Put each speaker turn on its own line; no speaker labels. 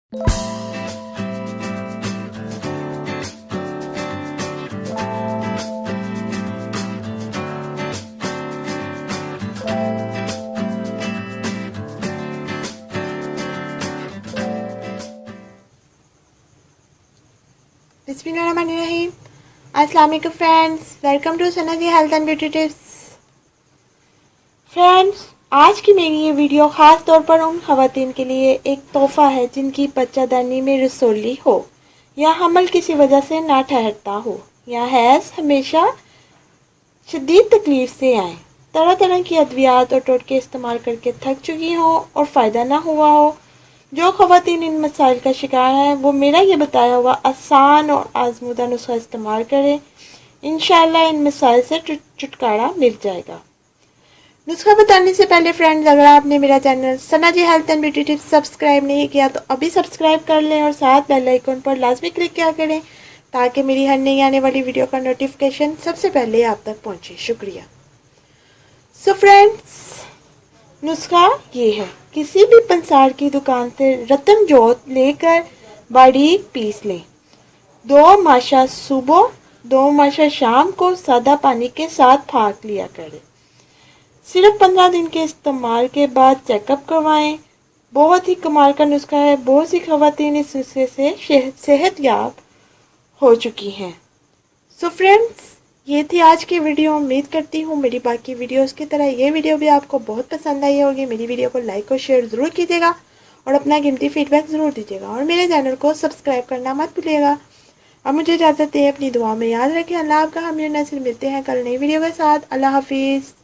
बिस्मिल्लाहिर्रहमानिर्रहीम। अस्सलाम वालेकुम friends, welcome to Sana ji health and beauty tips. Friends, आज की मेरी ये वीडियो ख़ास तौर पर उन ख़वातीन के लिए एक तोहफ़ा है जिनकी बच्चादानी में रसोली हो या हमल किसी वजह से ना ठहरता हो या हैज़ हमेशा शदीद तकलीफ़ से आए, तरह तरह की अद्वियात और टोटके इस्तेमाल करके थक चुकी हो और फ़ायदा ना हुआ हो। जो ख़वातीन इन मसाइल का शिकार हैं वो मेरा ये बताया हुआ आसान और आजमूदा नुस्खा इस्तेमाल करें। इंशाल्लाह इन मसाइल से छुटकारा मिल जाएगा। नुस्खा बताने से पहले फ्रेंड्स, अगर आपने मेरा channel Sana ji health and beauty tips subscribe नहीं किया तो अभी सब्सक्राइब कर लें और साथ बेल आइकन पर लाजमी क्लिक किया करें ताकि मेरी हर नई आने वाली वीडियो का नोटिफिकेशन सबसे पहले आप तक पहुँचे। शुक्रिया। सो फ्रेंड्स, नुस्खा ये है, किसी भी पंसार की दुकान से रतन जोत लेकर बारीक पीस लें। 2 माशा सुबह 2 माशा शाम को सादा पानी के साथ फाँक लिया करें। सिर्फ 15 दिन के इस्तेमाल के बाद चेकअप करवाएं। बहुत ही कमाल का नुस्खा है, बहुत सी खवातीन इस नुस्खे से सेहतयाब हो चुकी हैं। सो फ्रेंड्स, ये थी आज की वीडियो। उम्मीद करती हूँ मेरी बाकी वीडियोस की तरह ये वीडियो भी आपको बहुत पसंद आई होगी। मेरी वीडियो को लाइक और शेयर ज़रूर कीजिएगा और अपना कीमती फीडबैक ज़रूर दीजिएगा और मेरे चैनल को सब्सक्राइब करना मत भूलिएगा। अब मुझे इजाज़त दें, अपनी दुआ में याद रखें। अल्लाह आपका हामी और नसीर। मिलते हैं कल नई वीडियो के साथ। अल्लाह हाफिज़।